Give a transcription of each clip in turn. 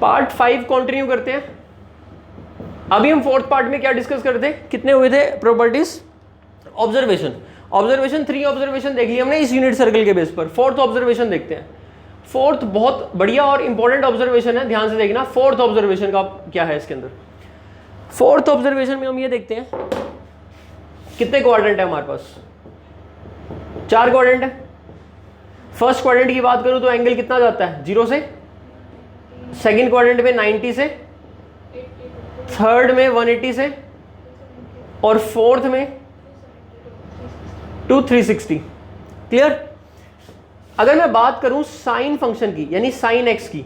Part 5 continue करते हैं। अभी हम फोर्थ पार्ट में क्या डिस्कस कर रहे थे, कितने हुए थे प्रॉपर्टीज? ऑब्जर्वेशन। ऑब्जर्वेशन 3 ऑब्जर्वेशन देख लिया हमने इस यूनिट सर्कल के बेस पर। फोर्थ ऑब्जर्वेशन देखते हैं। फोर्थ बहुत बढ़िया और इंपॉर्टेंट ऑब्जर्वेशन है, ध्यान से देखना। फोर्थ ऑब्जर्वेशन का क्या है इसके अंदर। फोर्थ ऑब्जर्वेशन में हम ये देखते हैं कितने क्वाड्रेंट है हमारे पास, 4 क्वाड्रेंट है। फर्स्ट क्वाड्रेंट की बात करूं तो एंगल कितना जाता है 0 से, सेकंड क्वाड्रेंट में 90 से, थर्ड में 180 से, और फोर्थ में 360। क्लियर? अगर मैं बात करूं साइन फंक्शन की यानी साइन एक्स की,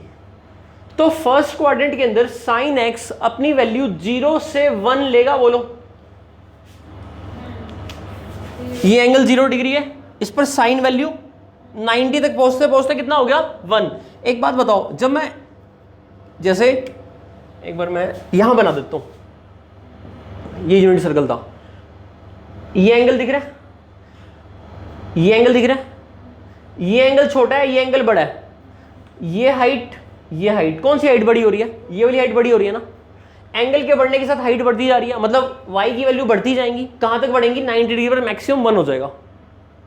तो फर्स्ट क्वाड्रेंट के अंदर साइन एक्स अपनी वैल्यू 0 से 1 लेगा। बोलो, ये एंगल 0 डिग्री है, इस पर साइन वैल्यू 90 तक पहुंचते पहुंचते कितना हो गया 1। एक बात बताओ, जब मैं जैसे एक बार मैं यहां बना देता हूं, ये यूनिट सर्कल था, ये एंगल दिख रहा है, ये एंगल दिख रहा है, ये एंगल छोटा है, ये एंगल बड़ा है, ये हाइट, ये हाइट, कौन सी हाइट बड़ी हो रही है? ये वाली हाइट बड़ी हो रही है ना। एंगल के बढ़ने के साथ हाइट बढ़ती जा रही है, मतलब y की वैल्यू बढ़ती जाएंगी। कहां तक बढ़ेंगी? 90 डिग्री पर मैक्सिमम 1 हो जाएगा।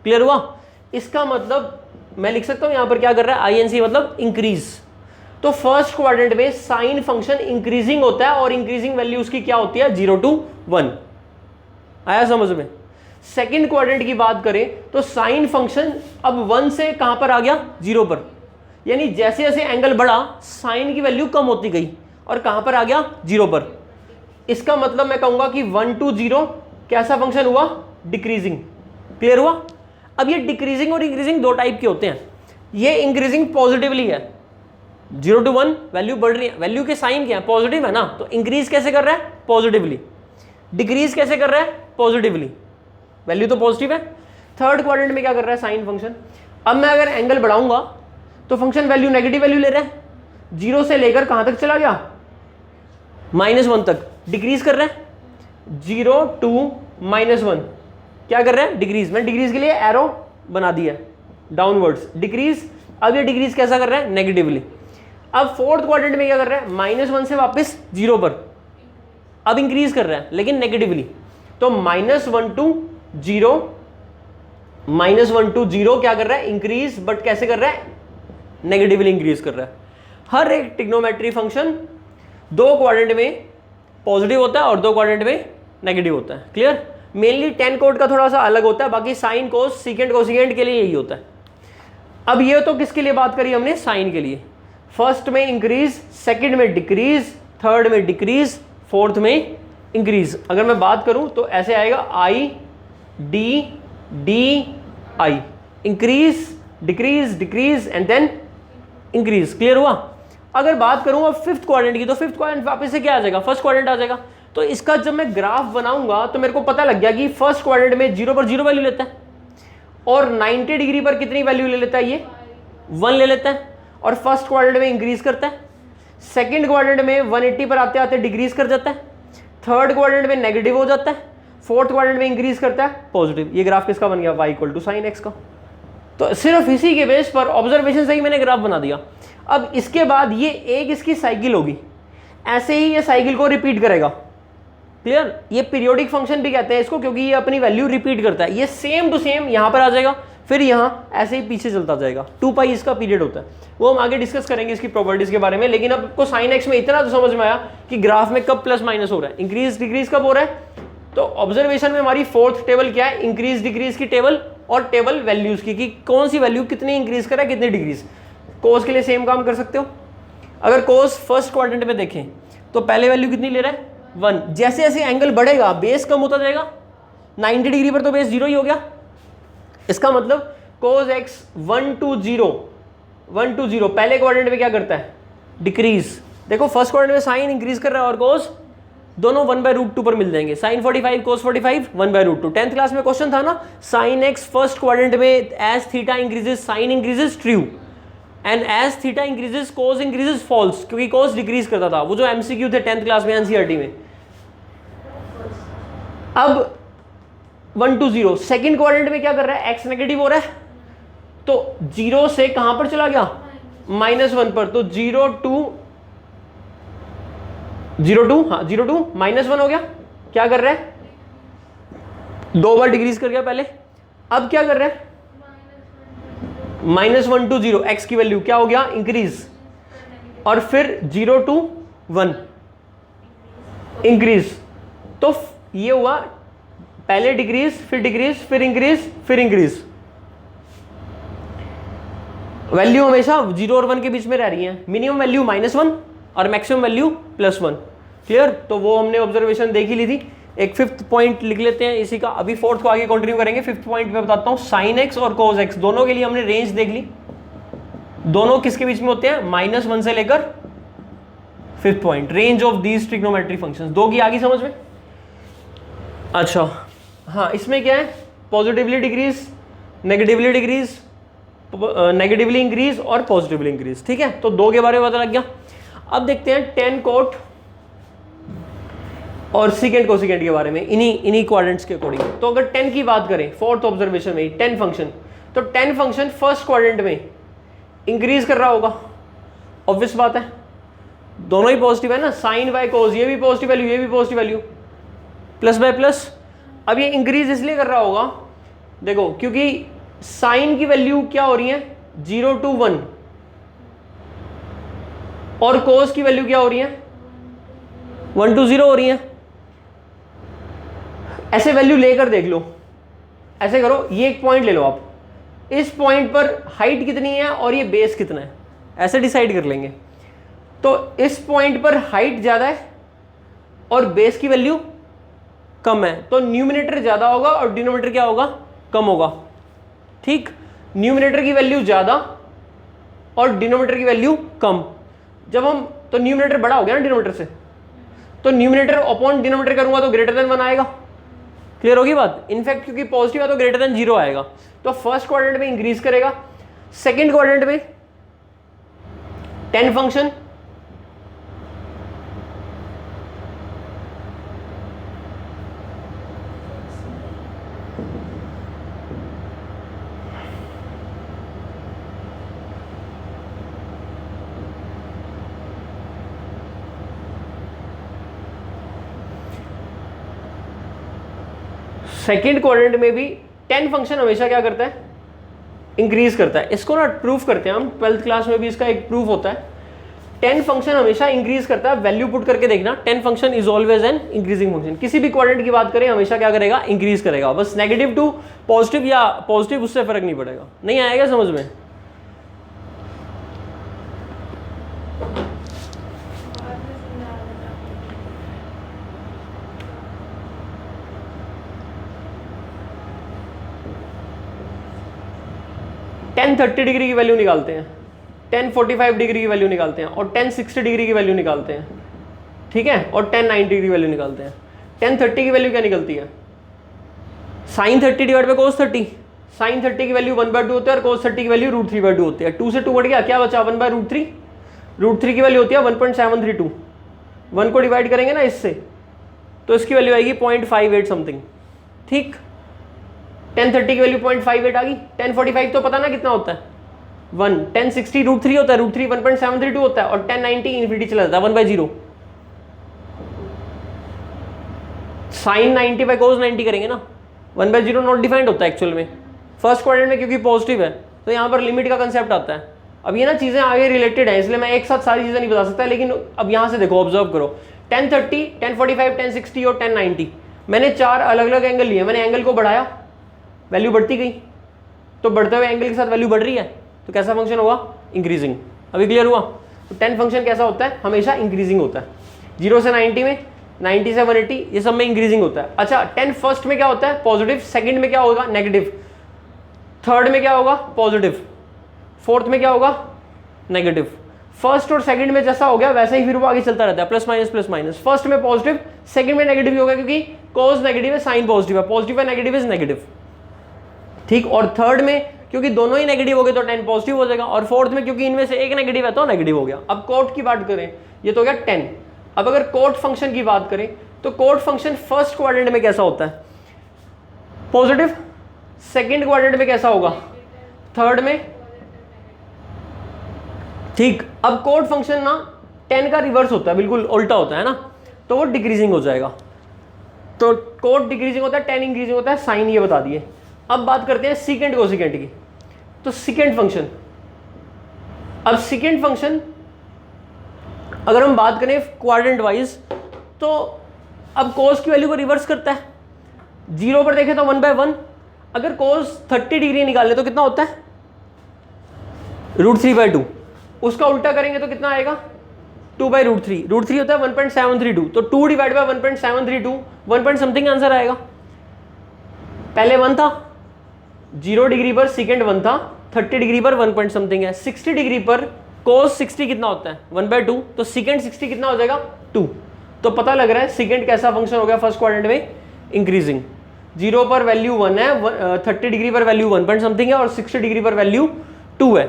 क्लियर हुआ? इसका मतलब मैं लिख सकता हूं यहां पर क्या कर रहा है, INC मतलब इंक्रीज। तो फर्स्ट क्वाड्रेंट में साइन फंक्शन इंक्रीजिंग होता है और इंक्रीजिंग वैल्यू उसकी क्या होती है 0 to 1। आया समझ में? सेकेंड क्वाड्रेंट की बात करें तो साइन फंक्शन अब 1 से कहां पर आ गया 0 पर, यानी जैसे जैसे एंगल बढ़ा साइन की वैल्यू कम होती गई और कहां पर आ गया 0 पर। इसका मतलब मैं कहूंगा कि 1 to 0 कैसा फंक्शन हुआ? डिक्रीजिंग। क्लियर हुआ? अब ये डिक्रीजिंग और इंक्रीजिंग दो टाइप के होते हैं। ये इंक्रीजिंग पॉजिटिवली है, 0 to 1 वैल्यू बढ़ रही है, वैल्यू के साइन क्या है? पॉजिटिव है ना, तो इंक्रीज कैसे कर रहा है? पॉजिटिवली। डिक्रीज कैसे कर रहा है? पॉजिटिवली, वैल्यू तो पॉजिटिव है। थर्ड क्वाड्रेंट में क्या कर रहा है साइन फंक्शन? अब मैं अगर एंगल बढ़ाऊंगा तो फंक्शन वैल्यू नेगेटिव वैल्यू ले रहा है, 0 से लेकर कहां तक चला गया? -1 तक। डिक्रीज कर रहा है, 0 to -1 क्या कर रहा है? डिक्रीज। मैंने डिक्रीज के लिए एरो बना दिया डाउनवर्ड्स, डिक्रीज। अब ये डिक्रीज कैसा कर रहा है? नेगेटिवली। अब फोर्थ क्वाड्रेंट में क्या कर रहा है? -1 से वापस 0 पर, अब इंक्रीज कर रहा है लेकिन नेगेटिवली। तो -1 to 0, -1 to 0 क्या कर रहा है? इंक्रीज, बट कैसे कर रहा है? नेगेटिवली इंक्रीज कर रहा है। हर एक ट्रिग्नोमेट्री फंक्शन 2 क्वाड्रेंट में पॉजिटिव होता है और 2 क्वाड्रेंट में नेगेटिव होता है। क्लियर? मेनली 10 कोड का थोड़ा सा अलग होता है, बाकी साइन कोस सीकेंट कोसिकेंट के लिए यही होता है। अब ये तो किसके लिए बात करी हमने? साइन के लिए। फर्स्ट में इंक्रीज, सेकंड में डिक्रीज, थर्ड में डिक्रीज, फोर्थ में इंक्रीज। अगर मैं बात करूं तो ऐसे आएगा I D D I, increase decrease decrease and then increase. Clear हुआ? अगर बात करूं अब फिफ्थ क्वाड्रेंट की, तो फिफ्थ क्वाड्रेंट वापस से क्या आ जाएगा? फर्स्ट क्वाड्रेंट आ जाएगा। तो इसका जब मैं ग्राफ बनाऊंगा तो मेरे को पता लग गया कि फर्स्ट क्वाड्रेंट में 0 पर 0 वैल्यू लेता है और 90 डिग्री पर कितनी वैल्यू ले लेता है? ये 1 ले लेता है और फर्स्ट क्वाड्रेंट में इंक्रीज करता है। सेकंड क्वाड्रेंट में 180 पर आते आते डिक्रीज कर जाता है। थर्ड क्वाड्रेंट में नेगेटिव हो जाता है। फोर्थ क्वाड्रेंट में इंक्रीज करता है पॉजिटिव। ये ग्राफ किसका बन गया? y = sin x का। तो सिर्फ इसी के बेस पर ऑब्जर्वेशन से ही मैंने ग्राफ बना दिया। अब इसके बाद ये एक इसकी साइकिल होगी, ऐसे ही ये साइकिल को रिपीट करेगा। क्लियर? ये पीरियोडिक फंक्शन भी कहते हैं इसको, क्योंकि ये अपनी वैल्यू रिपीट करता है। ये सेम टू सेम यहां पर आ जाएगा, फिर यहाँ ऐसे ही पीछे चलता जाएगा। 2π इसका पीरियड होता है, वो हम आगे डिस्कस करेंगे इसकी प्रॉपर्टीज के बारे में। लेकिन अब आपको साइन एक्स में इतना तो समझ में आया कि ग्राफ में कब प्लस माइनस हो रहा है, इंक्रीज डिक्रीज कब हो रहा है। तो ऑब्जर्वेशन में हमारी फोर्थ टेबल क्या है? इंक्रीज डिक्रीज की टेबल और टेबल वैल्यूज की, कि कौन सी वैल्यू कितनी इंक्रीज कर रहा है, कितनी डिक्रीज। कोस के लिए सेम काम कर सकते हो। अगर कोस फर्स्ट क्वाड्रेंट में देखें तो पहले वैल्यू कितनी ले रहा है? 1। जैसे जैसे एंगल बढ़ेगा बेस कम होता जाएगा। 90 डिग्री पर तो बेस 0 ही हो गया। इसका मतलब cos x 1 to 0 पहले क्वाड्रेंट में क्या करता है? डिक्रीज। देखो फर्स्ट क्वाड्रेंट में साइन इंक्रीज कर रहा है और cos दोनों 1/√2 पर मिल जाएंगे। sin 45 cos 45 1/√2। 10th क्लास में क्वेश्चन था ना, sin x फर्स्ट क्वाड्रेंट में as theta increases sine increases true and as theta increases cos increases false, क्योंकि cos डिक्रीज करता था। वो जो MCQ थे 10th क्लास में NCERT में। अब 1 to 0 सेकेंड क्वाड्रेंट में क्या कर रहा है? x नेगेटिव हो रहा है, तो 0 से कहां पर चला गया? -1 पर। तो 0 to 0 2, हाँ 0 2 -1 हो गया। क्या कर रहा है, 2 बार डिक्रीज कर गया पहले, अब क्या कर रहा है -1 to 0, x की वैल्यू क्या हो गया, इंक्रीज, और फिर 0 to 1 इंक्रीज। तो ये हुआ पहले डिक्रीज, फिर डिक्रीज, फिर इंक्रीज, फिर इंक्रीज। वैल्यू हमेशा 0 और 1 के बीच में रह रही है, मिनिमम वैल्यू -1 और मैक्सिमम वैल्यू +1। क्लियर, तो वो हमने ऑब्जर्वेशन देख ही ली थी। एक 5th पॉइंट लिख लेते हैं इसी का, अभी 4th को आगे कंटिन्यू करेंगे। 5th पॉइंट पे बताता हूं, sin x और cos x दोनों के लिए हमने रेंज देख ली, दोनों किसके बीच में होते हैं, -1 से लेकर 5th point, range of these trigonometry functions. दो की आ गई समझ में। अच्छा हाँ, इसमें क्या है, positively decrease, negatively decrease, negatively increase और पॉजिटिवली इंक्रीज। ठीक है, तो दो के बारे में पता लग गया। अब देखते हैं tan कोट और सीकेंट कोसिकेंट के बारे में, इन्हीं क्वाड्रेंट्स के अकॉर्डिंग। तो अगर 10 की बात करें 4th ऑब्जर्वेशन में 10 फंक्शन, तो 10 फंक्शन फर्स्ट क्वाड्रेंट में इंक्रीज कर रहा होगा, ऑब्वियस बात है, दोनों ही पॉजिटिव है ना, साइन बाय कोस, ये भी पॉजिटिव वैल्यू, ये भी positive value, plus by plus. अब ये इंक्रीज इसलिए कर रहा होगा, देखो क्योंकि साइन की वैल्यू क्या हो रही है, 0 to 1, और कोस की वैल्यू क्या हो रही है, 1 to 0 हो रही है। ऐसे वैल्यू लेकर देख लो, ऐसे करो, ये एक पॉइंट ले लो आप, इस पॉइंट पर हाइट कितनी है और ये बेस कितना है, ऐसे डिसाइड कर लेंगे। तो इस पॉइंट पर हाइट ज्यादा है और बेस की वैल्यू कम है, तो न्यूमिनेटर ज्यादा होगा और डिनोमिनेटर क्या होगा, कम होगा। ठीक, न्यूमिनेटर की वैल्यू ज्यादा और डिनोमिनेटर की वैल्यू कम। जब हम, तो न्यूमिनेटर बड़ा हो गया ना डिनोमिनेटर से, तो न्यूमिनेटर अपॉन डिनोमिनेटर करूंगा तो ग्रेटर देन 1 आएगा। क्लियर होगी बात। इनफैक्ट क्योंकि पॉजिटिव है तो ग्रेटर देन 0 आएगा, तो फर्स्ट क्वाड्रेंट में इंक्रीज करेगा, सेकंड क्वाड्रेंट में 10 फंक्शन सेकेंड क्वाड्रेंट में भी 10 फंक्शन हमेशा क्या करता है, इंक्रीज करता है। इसको ना प्रूफ करते हैं हम 12th क्लास में भी, इसका एक प्रूफ होता है। 10 फंक्शन हमेशा इंक्रीज करता है, वैल्यू पुट करके देखना, 10 function is always an increasing function. किसी भी क्वाड्रेंट की बात करें हमेशा क्या करेगा, इंक्रीज करेगा। बस नेगेटिव टू पॉजिटिव या पॉजिटिव, उससे फर्क नहीं पड़ेगा। नहीं आएगा समझ में। टेन 30 डिग्री की वैल्यू निकालते हैं, 10 45 डिग्री की वैल्यू निकालते हैं, और 10 60 डिग्री की वैल्यू निकालते हैं। ठीक है, और 10 90 डिग्री की वैल्यू निकालते हैं। 10 30 की वैल्यू क्या निकलती है, sine 30 divide by cos 30। Sine 30 की वैल्यू 1/2 होती है और कोस 30 की वैल्यू √3/2 होती है। 2 से 2 कट गया, क्या बचा, 1/√3। √3 की वैल्यू होती है 1.732। 1 को डिवाइड करेंगे ना इससे, तो इसकी वैल्यू आएगी 0.58 समथिंग। ठीक, 10 30 की वैल्यू 0.58 आ गई। 10 45 तो पता ना कितना होता है, 1। 10 60 √3 होता है, √3 1.732 होता है, और 10 90 इन्फिनिटी चला जाता है 1/0। साइन 90 बाय कोस 90 करेंगे ना, 1/0 नॉट डिफाइंड होता है एक्चुअल में फर्स्ट क्वाड्रेंट में, क्योंकि पॉजिटिव है तो यहाँ पर लिमिट का कंसेप्ट आता है। अब ये ना चीजें आगे रिलेटेड है, इसलिए मैं एक साथ सारी चीजें नहीं बता सकता, लेकिन अब यहाँ से देखो, ऑब्जर्व करो। 10 30, 10 45, 10 60 और 10 90, मैंने 4 अलग अलग एंगल लिए। मैंने एंगल को बढ़ाया, वैल्यू बढ़ती गई, तो बढ़ते हुए एंगल के साथ वैल्यू बढ़ रही है, तो कैसा फंक्शन होगा, इंक्रीजिंग। अभी क्लियर हुआ। तो 10 फंक्शन कैसा होता है, हमेशा इंक्रीजिंग होता है। 0 से 90 में, 90 से 180, ये सब में इंक्रीजिंग होता है। अच्छा, 10 फर्स्ट में क्या होता है, पॉजिटिव। सेकंड में क्या होगा, नेगेटिव। थर्ड में क्या होगा, पॉजिटिव। फोर्थ में क्या होगा, नेगेटिव। फर्स्ट और सेकंड में जैसा हो गया वैसे ही फिर वो आगे चलता रहता है, plus minus plus minus. First में पॉजिटिव, सेकंड में नेगेटिव होगा, क्योंकि कॉस नेगेटिव है, साइन पॉजिटिव है, पॉजिटिव है नेगेटिव इज नेगेटिव। ठीक, और थर्ड में क्योंकि दोनों ही नेगेटिव हो गए तो 10 पॉजिटिव हो जाएगा, और फोर्थ में क्योंकि इनमें से एक नेगेटिव है तो नेगेटिव हो गया। अब कोट की बात करें, ये तो हो गया 10। अब अगर कोट फंक्शन की बात करें तो कोट फंक्शन फर्स्ट क्वाड्रेंट में कैसा होता है, पॉजिटिव। सेकंड क्वाड्रेंट में कैसा होगा, थर्ड में। ठीक, अब कोट फंक्शन ना 10 का रिवर्स होता है, बिल्कुल उल्टा होता है ना, तो वो डिक्रीजिंग हो जाएगा। तो कोट डिक्रीजिंग होता है, 10 इंक्रीजिंग होता है, साइन ये बता दिए। अब बात करते हैं सीकेंट कोसिकेंट की। तो सीकेंट फंक्शन, अब सीकेंट फंक्शन अगर हम बात करें क्वाड्रेंट वाइज, तो अब कोस की वैल्यू को रिवर्स करता है। 0 पर देखें तो 1/1, अगर कोस 30 डिग्री निकाले तो कितना होता है, √3/2। उसका उल्टा करेंगे तो कितना आएगा, 2/√3। √3 होता है 1.732, तो 2 divide by 1.732, 1 point something answer आएगा। पहले 1 था, 0 डिग्री पर सीकेंट 1 था, 30 डिग्री पर 1 पॉइंट समथिंग है, 60 डिग्री पर कोस 60 कितना होता है, 1/2, तो सीकेंट 60 कितना हो जाएगा, 2। तो पता लग रहा है सीकेंट कैसा फंक्शन हो गया फर्स्ट क्वाड्रेंट में, इंक्रीजिंग। 0 पर वैल्यू 1 है, 30 डिग्री पर वैल्यू 1 पॉइंट समथिंग है, और 60 डिग्री पर वैल्यू 2 है।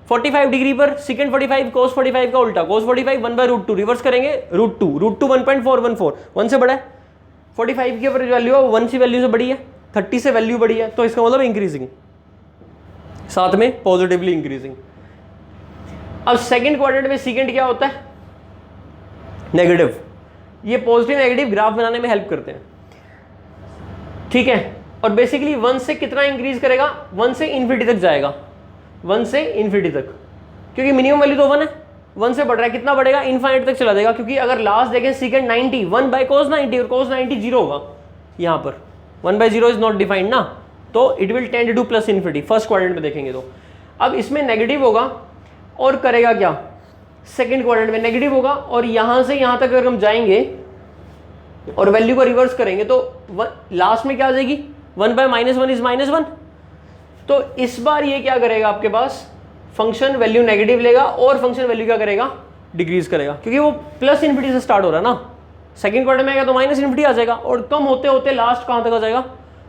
45 डिग्री पर सीकेंट 45, कोस 45 का उल्टा, कोस 45 1/√2, रिवर्स करेंगे √2 1.414, 1 से बड़ा है। 45 की वैल्यू है 1 से वैल्यू से बड़ी है, 30 से वैल्यू बड़ी है, तो इसका मतलब इंक्रीजिंग, साथ में पॉजिटिवली इंक्रीजिंग। अब सेकंड क्वाड्रेंट में सीकेंट क्या होता है, नेगेटिव। ये पॉजिटिव नेगेटिव ग्राफ बनाने में हेल्प करते हैं, ठीक है। और बेसिकली 1 से कितना इंक्रीज करेगा, 1 से इन्फिनिटी तक जाएगा, 1 से इन्फिनिटी तक, क्योंकि मिनिमम वैल्यू तो 1 है, 1 से बढ़ रहा है, कितना बढ़ेगा, इनफाइनाइट तक चला जाएगा। क्योंकि अगर लास्ट देखें सीकेंट 90, 1/cos 90, और cos 90 0 होगा, यहाँ पर 1/0 इज नॉट डिफाइंड ना, तो it will tend two plus infinity first quadrant में देखेंगे तो। अब इसमें नेगेटिव होगा और करेगा क्या, सेकंड क्वाड्रेंट में नेगेटिव होगा, और यहां से यहां तक अगर हम जाएंगे और वैल्यू को रिवर्स करेंगे तो लास्ट में क्या आ जाएगी, 1/-1 इज -1। तो इस बार ये क्या करेगा, आपके पास फंक्शन वैल्यू नेगेटिव लेगा और फंक्शन वैल्यू क्या करेगा, डिक्रीज करेगा, क्योंकि वो प्लस इन्फिनिटी से स्टार्ट हो रहा है ना। सेकंड क्वाड्रेंट में आएगा तो माइनस इन्फिनिटी आ जाएगा, और कम होते होते लास्ट कहां तक आ जाएगा,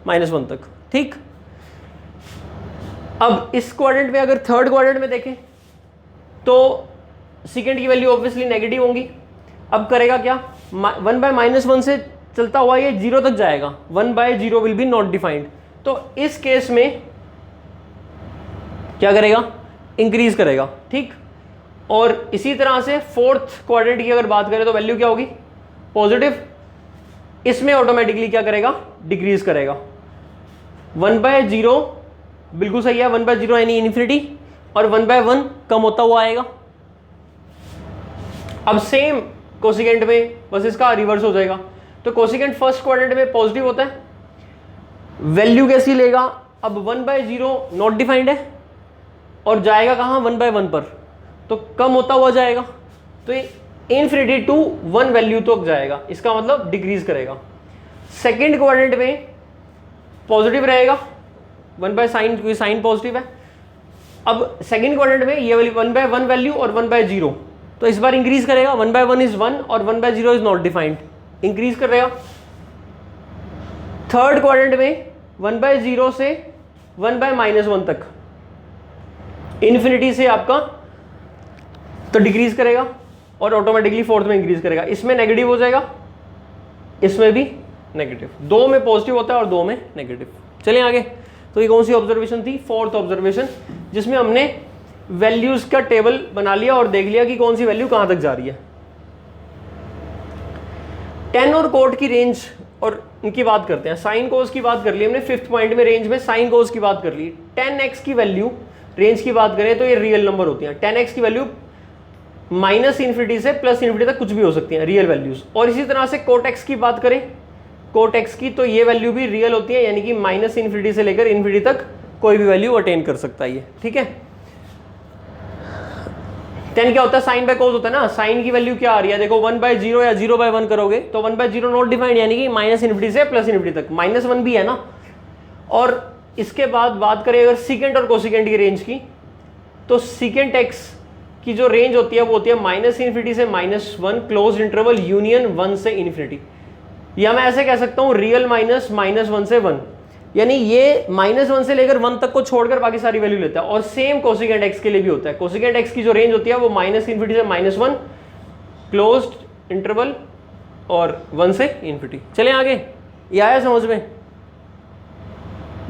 -1 तक, ठीक। अब इस क्वाड्रेंट में अगर थर्ड क्वाड्रेंट में देखें तो सीकेंट की वैल्यू ऑब्वियसली नेगेटिव होंगी। अब करेगा क्या, 1/-1 से चलता हुआ ये 0 तक जाएगा, 1/0 विल बी नॉट डिफाइंड। तो इस केस में क्या करेगा, इंक्रीज करेगा, ठीक। और इसी तरह से फोर्थ क्वाड्रेंट की अगर बात करें तो वैल्यू क्या होगी, पॉजिटिव। इसमें ऑटोमेटिकली क्या करेगा, डिक्रीज करेगा। 1/0 बिल्कुल सही है, 1/0 यानी इन्फिनिटी, और 1/1 कम होता हुआ आएगा। अब सेम कोसिकेंट में बस इसका रिवर्स हो जाएगा। तो कोसिकेंट फर्स्ट क्वाड्रेंट में पॉजिटिव होता है, वैल्यू कैसी लेगा, अब 1/0 नॉट डिफाइंड है, और जाएगा कहाँ, 1/1 पर, तो कम होता हुआ जाएगा, तो ये इन्फिनिटी टू 1 वैल्यू तक जाएगा, इसका मतलब डिक्रीज करेगा। सेकेंड क्वाड्रेंट में पॉजिटिव रहेगा, 1/sin, क्योंकि साइन पॉजिटिव है। अब सेकेंड क्वाड्रेंट में ये वाली 1/1 वैल्यू और 1/0, तो इस बार इंक्रीज करेगा, 1/1 इज 1 और 1/0 इज नॉट डिफाइंड, इंक्रीज करेगा। थर्ड क्वाड्रेंट में 1/0 से 1/-1 तक, इन्फिनिटी से आपका, तो डिक्रीज करेगा, और ऑटोमेटिकली फोर्थ में इंक्रीज करेगा। इसमें नेगेटिव हो जाएगा, इसमें भी नेगेटिव, 2 में पॉजिटिव होता है और 2 में नेगेटिव। चलिए आगे। तो ये कौन सी ऑब्जर्वेशन थी, फोर्थ ऑब्जर्वेशन, जिसमें हमने वैल्यूज का टेबल बना लिया और देख लिया कि कौन सी वैल्यू कहां तक जा रही है। टेन और कोट की रेंज और इनकी बात करते हैं। साइन कोस की बात कर ली हमने, फिफ्थ पॉइंट में रेंज में साइन कोस की बात कर ली। 10x की वैल्यू रेंज की बात करें तो ये रियल नंबर होती हैं। 10x की वैल्यू -इन्फिनिटी से +इन्फिनिटी तक कुछ भी हो सकती हैं, रियल वैल्यूज। और इसी तरह से कोट x की बात करें, कोट x की, तो ये वैल्यू भी रियल होती है, यानी कि -इन्फिनिटी से लेकर इन्फिनिटी तक कोई भी वैल्यू अटेन कर सकता है ये, ठीक है। 10 क्या होता है, साइन बाय कोस होता है ना। साइन की वैल्यू क्या आ रही है, देखो 1/0 या 0/1 करोगे तो 1/0 नॉट डिफाइंड, यानी कि -इन्फिनिटी से +इन्फिनिटी तक, -1 भी है ना। और इसके बाद बात करें अगर सीकेंट और कोसिकेंट की रेंज की, तो सीकेंट x की जो रेंज होती है वो होती है -इन्फिनिटी से -1, क्लोज इंटरवल यूनियन 1 से इन्फिनिटी। या मैं ऐसे कह सकता हूँ रियल -1 से 1, यानी ये -1 से लेकर 1 तक को छोड़कर बाकी सारी वैल्यू लेता है। और सेम कोसिकेंट x के लिए भी होता है। कोसिकेंट x की जो रेंज होती है वो -इन्फिनिटी से -1, क्लोज्ड इंटरवल और 1 से इन्फिनिटी। चलें आगे, ये आया समझ में,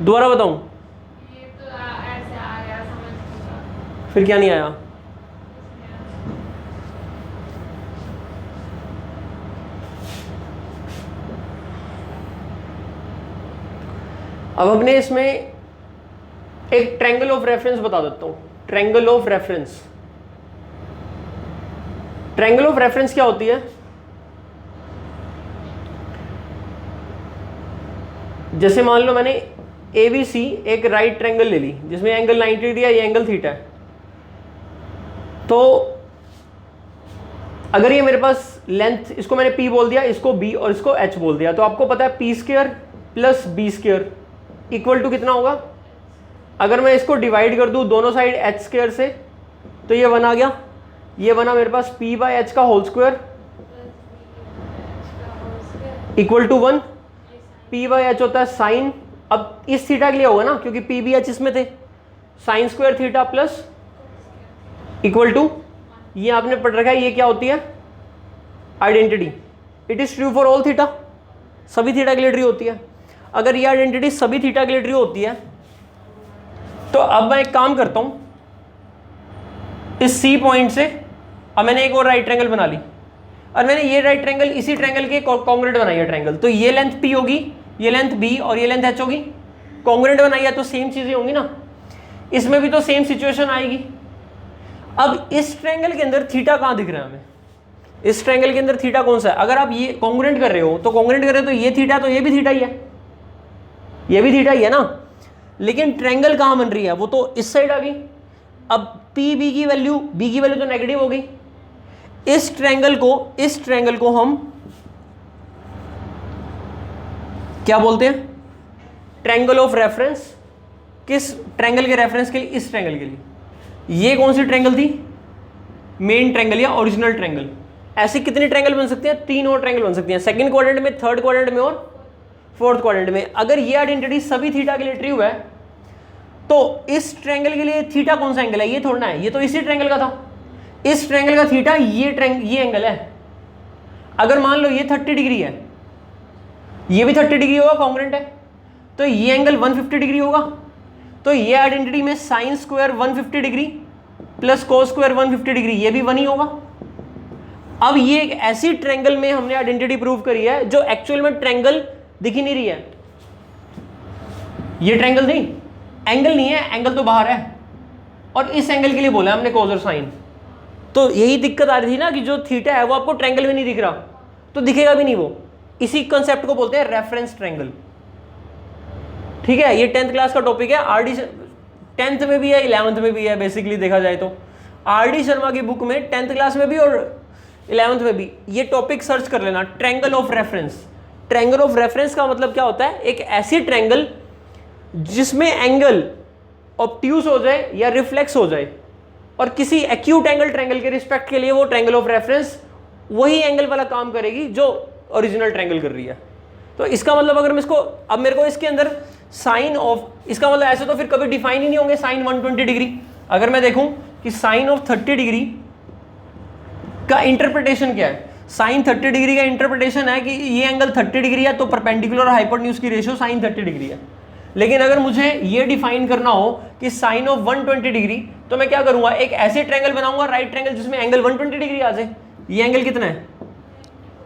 दोबारा बताऊं? ये तो ऐसे आया समझ। फिर क्या नहीं आया? अब अपने इसमें एक ट्रायंगल ऑफ रेफरेंस बता देता हूं। Triangle of reference, triangle of reference क्या होती है? जैसे मान लो मैंने ABC एक राइट ट्रायंगल ले ली जिसमें एंगल 90 दिया, ये एंगल थीटा है। तो अगर ये मेरे पास लेंथ, इसको मैंने P बोल दिया, इसको B और इसको H बोल दिया, तो आपको पता है P² plus B² equal to कितना होगा? अगर मैं इसको डिवाइड कर दूं दोनों साइड H² से तो ये 1 आ गया। ये बना मेरे पास P/H का whole square equal to 1। P/H होता है साइन, अब इस थीटा के लिए होगा ना क्योंकि P भी H इसमें थे, sine square theta plus equal to, ये आपने पढ़ रखा है, ये क्या होती है? Identity. It is true for all theta, सभी थीटा के लिए ट्रू होती है। अगर ये आइडेंटिटी सभी थीटा के लिए ट्रू होती है तो अब मैं एक काम करता हूं, इस C पॉइंट से अब मैंने एक और राइट ट्रायंगल बना ली और मैंने ये राइट ट्रायंगल इसी ट्रायंगल के कॉन्ग्रुएंट बनाई है ट्रायंगल। तो ये लेंथ P होगी, ये लेंथ B और ये लेंथ H होगी। कॉन्ग्रुएंट बनाई है तो सेम चीजें होंगी ना, इसमें भी तो सेम सिचुएशन आएगी। अब इस ट्रायंगल के अंदर थीटा कहां दिख रहा है हमें? इस ट्रायंगल के अंदर थीटा कौन सा है? अगर आप ये कॉन्ग्रुएंट कर रहे हो तो कॉन्ग्रुएंट कर रहे हो तो ये थीटा, तो ये भी थीटा ही है, ये भी थीटा ही है ना। लेकिन ट्रायंगल कहां बन रही है? वो तो इस साइड आ गई। अब B की वैल्यू तो नेगेटिव हो गई। इस ट्रायंगल को हम क्या बोलते हैं? Triangle of reference. किस ट्रायंगल के रेफरेंस के लिए? इस ट्रायंगल के लिए। ये कौन सी ट्रायंगल थी? मेन ट्रायंगल या ओरिजिनल ट्रायंगल। ऐसे कितने ट्रायंगल बन सकते हैं? 3 और ट्रायंगल बन सकते हैं, सेकंड क्वाड्रेंट में, थर्ड क्वाड्रेंट में और फोर्थ क्वाड्रेंट में। अगर ये आइडेंटिटी सभी थीटा के लिए ट्रू है तो इस ट्रायंगल के लिए थीटा कौन सा एंगल है? ये थोड़ा है, ये तो इसी ट्रायंगल का था। इस ट्रायंगल का थीटा ये एंगल है। अगर मान लो ये 30 डिग्री है, ये भी 30 डिग्री होगा, कॉन्ग्रुएंट है, तो ये एंगल 150 डिग्री होगा। तो ये आइडेंटिटी में sine square 150 degree plus cos square 150 degree, ये भी 1 ही होगा। अब ये एक ऐसी ट्रायंगल में हमने आइडेंटिटी प्रूव करी है जो एक्चुअल में ट्रायंगल दिख ही नहीं रही है। ये ट्रायंगल नहीं, एंगल नहीं है, एंगल तो बाहर है, और इस एंगल के लिए बोला हमने कोस और साइन। तो यही दिक्कत आ रही थी ना कि जो थीटा है वो आपको ट्रायंगल में नहीं दिख रहा, तो दिखेगा भी नहीं वो। इसी कंसेप्ट को बोलते हैं रेफरेंस ट्रायंगल। ठीक है, ये 10th क्लास का टॉपिक है। आरडी 10th में भी है, 11th में भी है, बेसिकली देखा जाए तो। आरडी शर्मा की बुक में 10th क्लास में भी और 11th में भी ये टॉपिक सर्च कर लेना, triangle of reference. Triangle of reference का मतलब क्या होता है? एक ऐसी ट्रायंगल जिसमें एंगल ऑब्ट्यूज हो जाए या रिफ्लेक्स हो जाए, और किसी एक्यूट एंगल ट्रायंगल के रिस्पेक्ट के लिए वो ट्रायंगल ऑफ रेफरेंस वही एंगल वाला काम करेगी जो ओरिजिनल ट्रायंगल कर रही है। तो इसका मतलब अगर मैं इसको, अब मेरे को इसके अंदर साइन ऑफ, इसका मतलब ऐसे तो फिर कभी डिफाइन ही नहीं होंगे साइन 120 डिग्री। अगर मैं देखूं कि साइन ऑफ 30 डिग्री का इंटरप्रिटेशन क्या है, साइन 30 डिग्री का इंटरप्रिटेशन है कि ये एंगल 30 डिग्री है तो परपेंडिकुलर और हाइपोटेन्यूज की रेशियो साइन 30 डिग्री है। लेकिन अगर मुझे ये डिफाइन करना हो कि साइन ऑफ 120 डिग्री, तो मैं क्या करूंगा? एक ऐसे ट्रायंगल बनाऊंगा, राइट ट्रायंगल, जिसमें एंगल 120 डिग्री आ जाए। ये एंगल कितना है?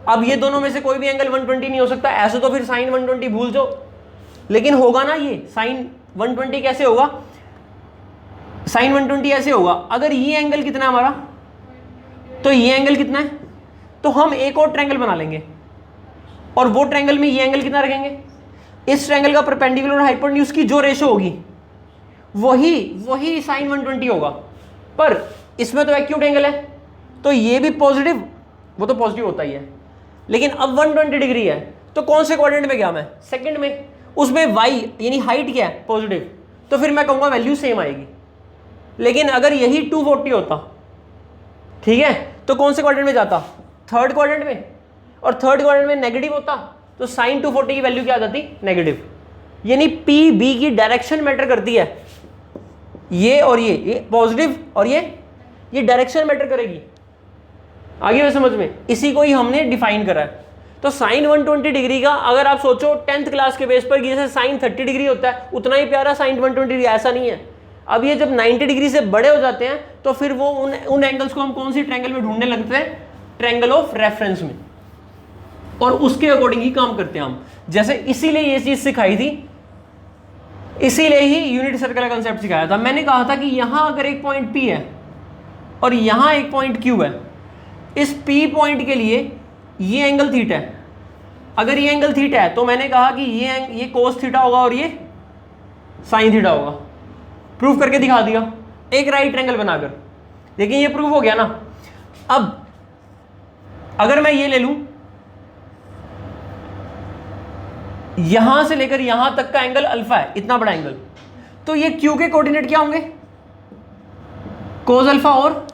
अब ये दोनों में से कोई भी एंगल 120 नहीं हो सकता, ऐसे तो फिर साइन 120 भूल जाओ। लेकिन होगा ना ये साइन 120, कैसे होगा? साइन 120 ऐसे होगा, अगर ये एंगल कितना है हमारा, तो ये एंगल कितना है, तो हम एक और ट्रायंगल बना लेंगे और वो ट्रायंगल में ये एंगल कितना रखेंगे? इस ट्रायंगल का परपेंडिकुलर और हाइपोटेन्यूज की जो रेशो होगी वही साइन 120 होगा। पर इसमें तो एक्यूट एंगल है, तो ये भी पॉजिटिव, वो तो पॉजिटिव होता ही है। लेकिन अब 120 डिग्री है तो कौन से क्वाड्रेंट में गया मैं? सेकंड में। उसमें y यानी हाइट क्या है? पॉजिटिव, तो फिर मैं कहूंगा वैल्यू सेम आएगी। लेकिन अगर यही 240 होता, ठीक है, तो कौन से क्वाड्रेंट में जाता? थर्ड क्वाड्रेंट में। और थर्ड क्वाड्रेंट में नेगेटिव होता तो साइन 240 की वैल्यू क्या आ जाती? नेगेटिव। यानी पी बी की डायरेक्शन मैटर करती है, ये और ये पॉजिटिव और ये डायरेक्शन मैटर करेगी। आगे में समझ में? इसी को ही हमने डिफाइन करा है। तो साइन 120 डिग्री का अगर आप सोचो 10th क्लास के बेस पर कि जैसे साइन 30 डिग्री होता है उतना ही प्यारा साइन 120 डिग्री, ऐसा नहीं है। अब ये जब 90 डिग्री से बड़े हो जाते हैं तो फिर वो उन एंगल्स को हम कौन सी ट्रायंगल में ढूंढने लगते हैं? ट्रायंगल ऑफ रेफरेंस में, और उसके अकॉर्डिंग ही काम करते हैं हम। जैसे इसीलिए ये चीज सिखाई थी इसीलिए ही यूनिट सर्कल का कंसेप्ट सिखाया था। मैंने कहा था कि यहां अगर एक पॉइंट P है और यहां एक पॉइंट Q है, इस P पॉइंट के लिए ये एंगल थीटा है। अगर ये एंगल थीटा है तो मैंने कहा कि ये कोस थीटा होगा और ये साइन थीटा होगा। प्रूफ करके दिखा दिया एक राइट एंगल बनाकर। लेकिन ये प्रूफ हो गया ना। अब अगर मैं ये ले लूं, यहां से लेकर यहां तक का एंगल अल्फा है, इतना बड़ा एंगल, तो ये क्यू के कोऑर्डिनेट क्या होंगे? कोस अल्फा और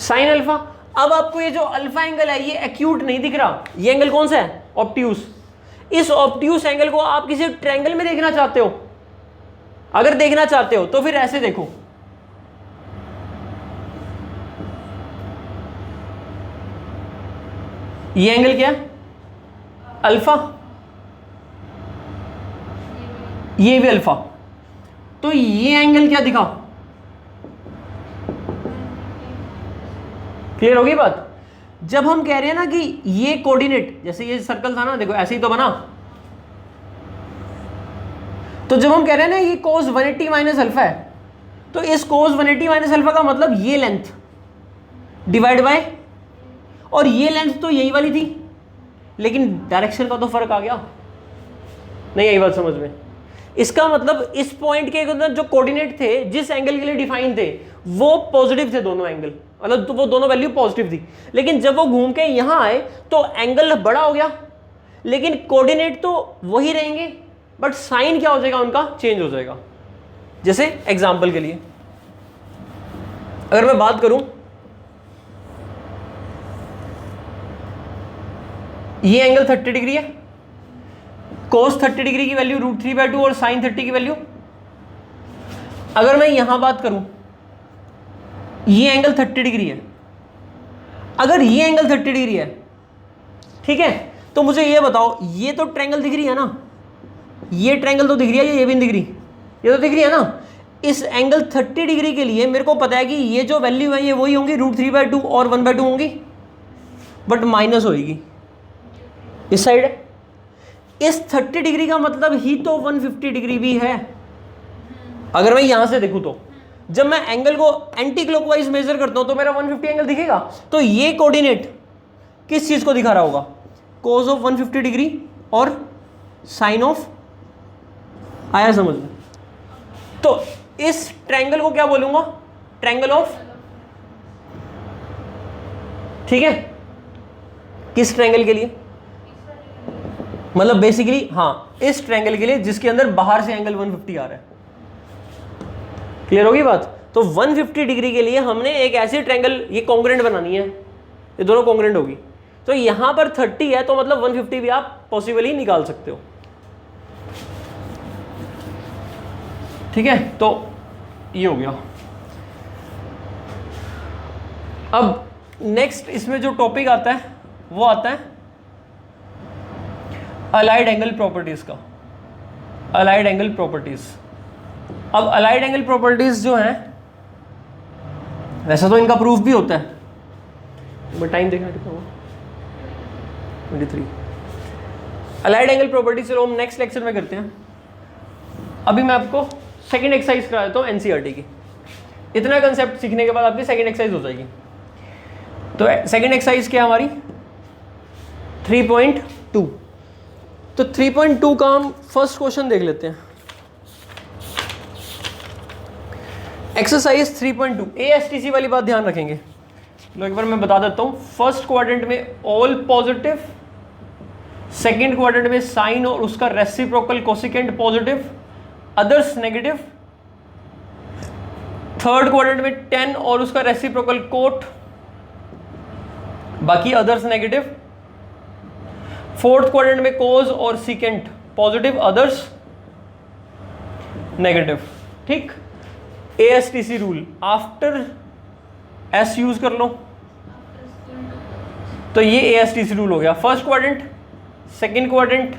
साइन अल्फा। अब आपको ये जो अल्फा एंगल है ये एक्यूट नहीं दिख रहा, ये एंगल कौन सा है? ऑब्ट्यूस। इस ऑब्ट्यूस एंगल को आप किसी ट्रायंगल में देखना चाहते हो, अगर देखना चाहते हो तो फिर ऐसे देखो, ये एंगल क्या है? अल्फा, ये भी अल्फा। तो ये एंगल क्या दिखा? क्लियर होगी बात? जब हम कह रहे हैं ना कि ये कोऑर्डिनेट, जैसे ये सर्कल था ना, देखो ऐसे ही तो बना, तो जब हम कह रहे हैं ना ये cos 180 माइनस अल्फा है, तो इस cos 180 माइनस अल्फा का मतलब ये लेंथ डिवाइड बाय, और ये लेंथ तो यही वाली थी, लेकिन डायरेक्शन का तो फर्क आ गया। नहीं आई बात समझ में? इसका मतलब इस पॉइंट के अंदर जो कोऑर्डिनेट थे, जिस एंगल के लिए डिफाइन थे, वो पॉजिटिव थे दोनों एंगल, मतलब तो वो दोनों वैल्यू पॉजिटिव थी। लेकिन जब वो घूम के यहां आए तो एंगल बड़ा हो गया, लेकिन कोऑर्डिनेट तो वही रहेंगे, बट साइन क्या हो जाएगा उनका? चेंज हो जाएगा। जैसे एग्जांपल के लिए अगर मैं बात करूं, ये एंगल 30 डिग्री है, कोस 30 डिग्री की वैल्यू √3/2 और साइन 30 की वैल्यू। अगर मैं यहां बात करूं, ये एंगल 30 डिग्री है, अगर ये एंगल 30 डिग्री है, ठीक है, तो मुझे ये बताओ, ये तो ट्रायंगल दिख रही है ना, ये ट्रायंगल तो दिख रही है, ये भी दिख रही, ये तो दिख रही है ना। इस एंगल 30 डिग्री के लिए मेरे को पता है कि ये जो वैल्यू है ये वही होंगी, √3/2 और 1/2 होंगी, बट माइनस होगी इस साइड। इस 30 डिग्री का मतलब ही तो 150 डिग्री भी है। अगर मैं यहां से देखूं तो जब मैं एंगल को एंटी क्लॉकवाइज मेजर करता हूं तो मेरा 150 एंगल दिखेगा। तो ये कोऑर्डिनेट किस चीज को दिखा रहा होगा? कोस ऑफ 150 डिग्री और साइन ऑफ, आया समझ में? तो इस ट्रायंगल को क्या बोलूंगा? ट्रायंगल ऑफ, ठीक है। किस ट्रायंगल के लिए? मतलब बेसिकली हाँ, इस ट्रायंगल के लिए जिसके अंदर बाहर से एंगल 150 आ रहा है। क्लियर होगी बात? तो 150 डिग्री के लिए हमने एक ऐसी ट्रायंगल, ये कॉन्ग्रुएंट बनानी है, ये दोनों कॉन्ग्रुएंट होगी। तो यहां पर 30 है तो मतलब 150 भी आप पॉसिबली निकाल सकते हो, ठीक है। तो ये हो गया। अब नेक्स्ट इसमें जो टॉपिक आता है वो आता है अलाइड एंगल प्रॉपर्टीज का। Allied angle properties. अब अलाइड एंगल प्रॉपर्टीज जो है, वैसे तो इनका प्रूफ भी होता है, बट टाइम देखना कितना हुआ, 23। अलाइड एंगल प्रॉपर्टीज चलो हम नेक्स्ट लेक्चर में करते हैं। अभी मैं आपको सेकंड एक्सरसाइज करा देता हूँ एनसीईआरटी की। इतना कंसेप्ट सीखने के बाद आपकी सेकंड एक्सरसाइज हो जाएगी। तो सेकंड एक्सरसाइज क्या हमारी? 3.2। तो 3.2 का हम फर्स्ट क्वेश्चन देख लेते हैं। एक्सरसाइज 3.2 एएसटीसी वाली बात ध्यान रखेंगे। लो एक बार मैं बता देता हूँ। फर्स्ट क्वाड्रेंट में ऑल पॉजिटिव, सेकंड क्वाड्रेंट में साइन और उसका reciprocal cosecant positive, others negative, third quadrant में 10 और उसका रेसिप्रोकल कोट, बाकी अदर्स नेगेटिव, फोर्थ क्वाड्रेंट में कोस और सीकेंट पॉजिटिव, अदर्स नेगेटिव। ठीक, एएसटीसी रूल आफ्टर एस यूज कर लो। तो ये एएसटीसी रूल हो गया। First quadrant, second quadrant,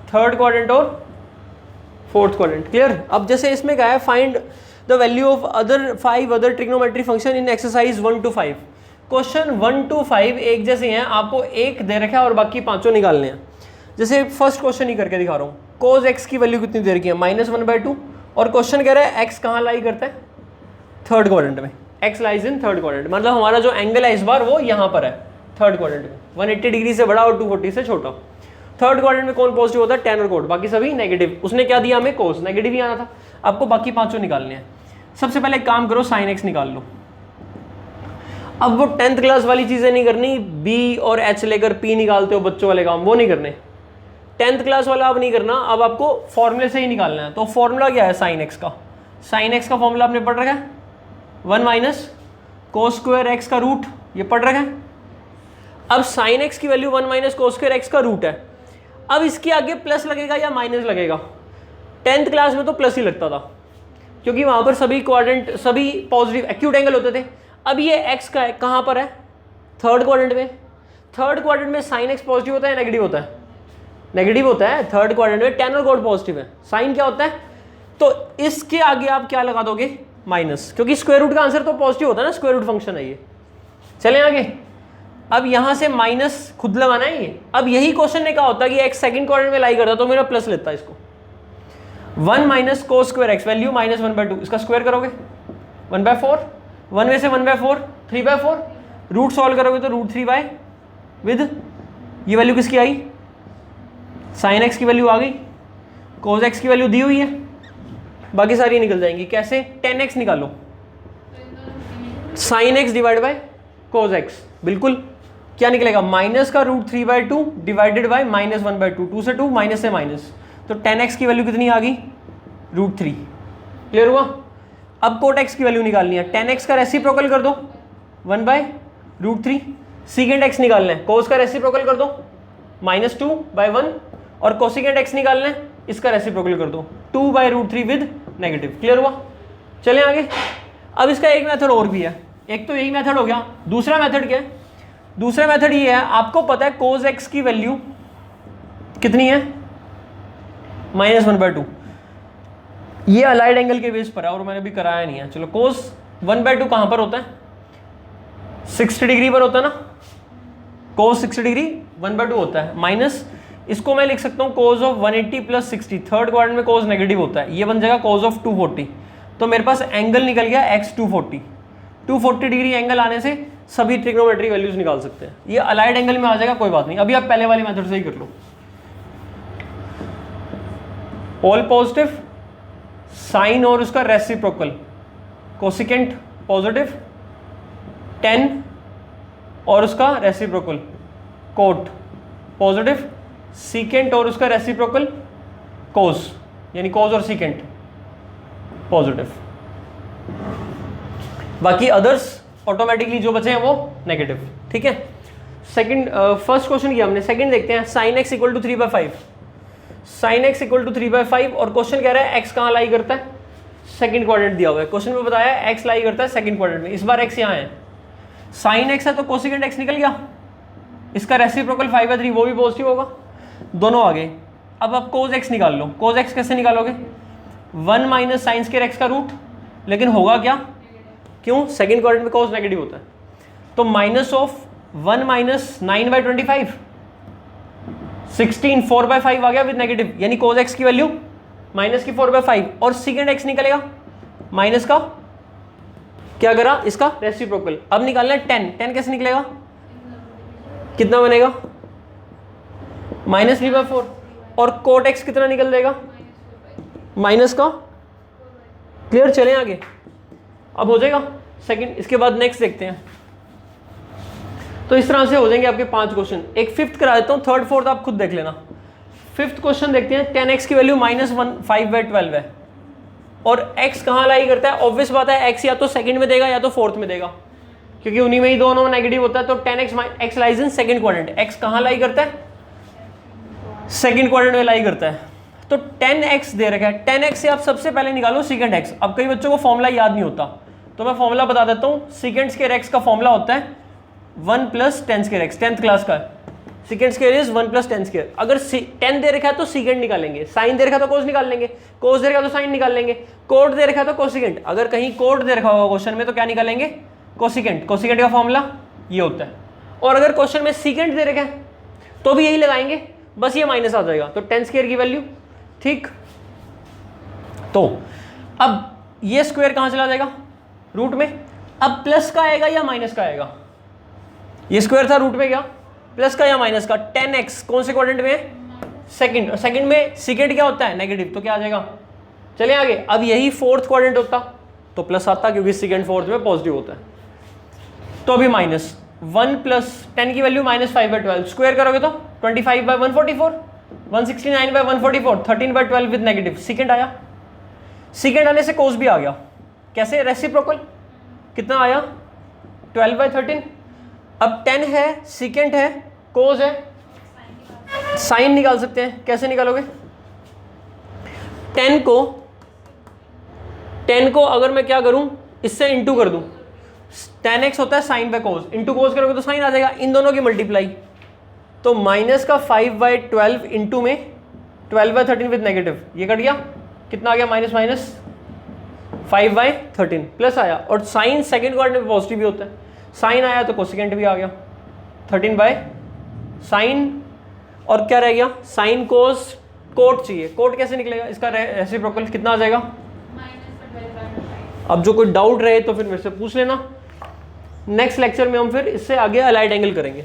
third quadrant और फोर्थ क्वाड्रेंट। क्लियर? अब जैसे इसमें क्या है, find the value of other 5 other trigonometry function in exercise 1 to 5। Question 1 to 5 एक जैसे हैं, आपको एक दे रखा है और बाकी पांचों निकालने हैं। जैसे फर्स्ट क्वेश्चन ही करके दिखा रहा हूँ, कोज एक्स की वैल्यू कितनी दे रखी है -1/2, और क्वेश्चन कह रहा है एक्स कहाँ लाई करता है, थर्ड क्वाड्रेंट में, x lies in third quadrant, मतलब हमारा जो एंगल है इस बार वो यहाँ पर है थर्ड क्वाड्रेंट में, 180 डिग्री से बड़ा और 240 से छोटा। थर्ड क्वाड्रेंट में कौन पॉजिटिव होता है, tan और कोट, बाकी सभी नेगेटिव। उसने क्या दिया हमें, कोस, नेगेटिव ही आना था। आपको बाकी पांचों निकालने हैं। सबसे पहले एक काम करो, साइन एक्स निकाल लो। अब वो 10th क्लास वाली चीजें नहीं करनी, बी और एच लेकर पी निकालते हो बच्चों वाले काम, वो नहीं करने। 10th क्लास वाला अब नहीं करना, अब आपको फॉर्मूले से ही निकालना है। तो फॉर्मूला क्या है साइन एक्स का, साइन एक्स का फॉर्मूला आपने पढ़ रखा है, 1 - कोस स्क्वायर एक्स का रूट, ये पढ़ रखा है। अब साइन एक्स की वैल्यू 1 - कोस स्क्वायर एक्स का रूट है। अब इसके आगे प्लस लगेगा या माइनस लगेगा, 10th क्लास में तो प्लस ही लगता था, क्योंकि वहां पर सभी क्वाड्रेंट, सभी पॉजिटिव एक्यूट एंगल होते थे। अब ये एक्स का है, कहां पर है, थर्ड क्वाड्रेंट में। थर्ड क्वाड्रेंट में साइन एक्स पॉजिटिव होता है, नेगेटिव होता है, नेगेटिव होता है। थर्ड क्वाड्रेंट में tan और कोट पॉजिटिव है, साइन क्या होता है, तो इसके आगे आप क्या लगा दोगे, माइनस, क्योंकि स्क्वायर रूट का आंसर तो पॉजिटिव होता है ना, स्क्वायर रूट फंक्शन है ये। चलें आगे। अब यहां से माइनस खुद लगाना है ये। अब यही क्वेश्चन ने कहा होता कि एक्स सेकंड क्वाड्रेंट में लाई करता तो मेरा प्लस लेता है इसको। 1 - कोस स्क्वायर एक्स वैल्यू -1/2, इसका स्क्वायर करोगे 1/4, 1 में से 1/4 3/4, रूट सॉल्व करोगे तो √3 विद ये वैल्यू किसकी आई, साइन एक्स की वैल्यू आ गई, कोस एक्स की वैल्यू दी हुई है, बाकी सारी निकल जाएंगी। कैसे, tan x निकालो, sine x divide by cos x, बिल्कुल क्या निकलेगा, माइनस का √3/2 डिवाइडेड बाय -1/2, 2 से 2 माइनस से माइनस, तो tan x की वैल्यू कितनी आ गई, √3। क्लियर हुआ। अब कोट x की वैल्यू निकालनी है, tan x का रेसिप्रोकल कर दो 1/√3, सीकेंट x निकालना है, कोस का रेसिप्रोकल कर दो -2/1, और कोसिकेंट x निकालना है, इसका रेसिप्रोकल कर दो 2/√3 विद नेगेटिव। क्लियर हुआ। चलें आगे। अब इसका एक मेथड और भी है, एक तो यही मेथड हो गया, दूसरा मेथड क्या है, दूसरा मेथड ये है, आपको पता है कोस एक्स की वैल्यू कितनी है, -1/2, ये अलाइड एंगल के बेस पर है और मैंने भी कराया नहीं है। चलो, कोस 1/2 कहां पर होता है, 60 डिग्री पर होता है ना, कोस 60 डिग्री 1/2 होता है, माइनस इसको मैं लिख सकता हूं कोस ऑफ 180 + 60, थर्ड क्वाड्रेंट में कोस नेगेटिव होता है, ये बन जाएगा कोस ऑफ 240। तो मेरे पास एंगल निकल गया x 240 डिग्री एंगल आने से सभी ट्रिग्नोमेट्री वैल्यूज निकाल सकते हैं। ये अलाइड एंगल में आ जाएगा, कोई बात नहीं, अभी आप पहले वाली मेथड से ही कर लो। ऑल पॉजिटिव, साइन और उसका रेसिप्रोकल, कोसिकेंट पॉजिटिव, tan और उसका रेसिप्रोकल कोट पॉजिटिव, सीकेंट और उसका रेसिप्रोकल कोस, यानी कोस और सीकेंट पॉजिटिव, बाकी अदर्स ऑटोमेटिकली जो बचे हैं वो नेगेटिव। ठीक है। सेकंड, फर्स्ट क्वेश्चन किया हमने, सेकंड देखते हैं, sine x equal to 3/5, sine x equal to 3/5, और क्वेश्चन कह रहा है एक्स कहाँ लाई करता है, सेकंड क्वाड्रेंट दिया हुआ है, क्वेश्चन में बताया एक्स लाई करता है सेकंड क्वाड्रेंट में, इस बार एक्स यहाँ है, साइन एक्स है तो कोसिकेंट एक्स निकल गया, इसका रेसिप्रोकल 5/3 वो भी पॉजिटिव होगा, दोनों आ गए। अब आप कोस एक्स निकाल लो, कोस एक्स कैसे निकालोगे, 1 - साइन स्क्वायर एक्स का रूट, लेकिन होगा क्या, क्यों, सेकंड क्वाड्रेंट में कोस नेगेटिव होता है, तो -1 - 9/25, 16 4/5 आ गया विद नेगेटिव, यानी कोस एक्स की वैल्यू माइनस की 4/5, और सेकंड एक्स निकलेगा माइनस का, क्या करा, इसका रेसिप्रोकल। अब निकालना है tan कैसे निकलेगा, कितना बनेगा, -3/4, और कोट एक्स कितना निकल देगा, माइनस का। क्लियर, चलें आगे। अब हो जाएगा सेकंड, इसके बाद नेक्स्ट देखते हैं। तो इस तरह से हो जाएंगे आपके 5 क्वेश्चन। एक फिफ्थ करा देता हूँ, थर्ड फोर्थ आप खुद देख लेना। फिफ्थ क्वेश्चन देखते हैं, tan x की वैल्यू -5/12 है, और x कहाँ लाई करता है, ऑब्वियस बात है x या तो सेकंड में देगा या तो फोर्थ में देगा, क्योंकि उन्हीं में ही दोनों नेगेटिव होता है। तो tan x lies in second quadrant, x कहाँ लाई करता है, सेकंड क्वाड्रेंट में लाई करता है। तो tan x दे रखा है, tan x से आप सबसे पहले निकालो सीकेंट x। अब कई बच्चों को फॉर्मूला याद नहीं होता, तो मैं फॉर्मूला बता देता हूँ। सीकेंट स्क्वायर x का फॉर्मूला होता है 1 + tan square x, 10th class का है, secant square is 1 + tan square. अगर tan दे रखा है तो सीकेंट निकालेंगे, साइन दे रखा है तो कोस निकाल लेंगे, कोस दे रखा है तो साइन निकाल लेंगे, कोट दे रखा है तो कोसिकेंट, अगर कहीं कोट दे रखा होगा क्वेश्चन में तो क्या निकालेंगे, कोसिकेंट। कोसिकेंट का फॉर्मूला ये होता है। और अगर क्वेश्चन में सीकेंट दे रखा है तो भी यही लगाएंगे, बस ये माइनस आ जाएगा, तो टेन स्क्वायर की वैल्यू, ठीक। तो अब ये स्क्वायर कहां चला जाएगा, रूट में। अब प्लस का आएगा या माइनस का आएगा, ये स्क्वायर था रूट में, क्या प्लस का या माइनस का। 10x कौन से क्वाड्रेंट में है, सेकंड, सेकंड में सेकंड क्या होता है, नेगेटिव, तो क्या आ जाएगा। चलिए आगे, अब यही फोर्थ क्वाड्रेंट होता तो प्लस आता, क्योंकि सेकंड फोर्थ में पॉजिटिव होता है। तो अभी माइनस 1 प्लस 10 की वैल्यू -5/12, स्क्वायर करोगे तो 25/144, 169/144, 13/12 विद नेगेटिव, सेकंड आया। सेकंड आने से कोस भी आ गया, कैसे, रेसिप्रोकल, कितना आया 12/13। अब 10 है, सेकंड है, कोस है, साइन निकाल सकते हैं, कैसे निकालोगे, 10 को अगर मैं क्या करूं, इससे इंटू कर दूं, 10x होता है sine by cos, into cos करोगे तो साइन आ जाएगा, इन दोनों की मल्टीप्लाई, तो माइनस का 5/12 इंटू में 12/13 विद नेगेटिव, ये कट गया, कितना आ गया, माइनस माइनस 5/13 प्लस आया, और साइन सेकंड क्वाड्रेंट में पॉजिटिव भी होता है, साइन आया तो कोसेकेंट भी आ गया, 13/sin, और क्या रह गया, साइन कोस, कोट चाहिए, कोट कैसे निकलेगा, इसका रेसिप्रोकल कितना आ जाएगा। अब जो कोई डाउट रहे तो फिर मेरे से पूछ लेना, नेक्स्ट लेक्चर में हम फिर इससे आगे अलाइड एंगल करेंगे।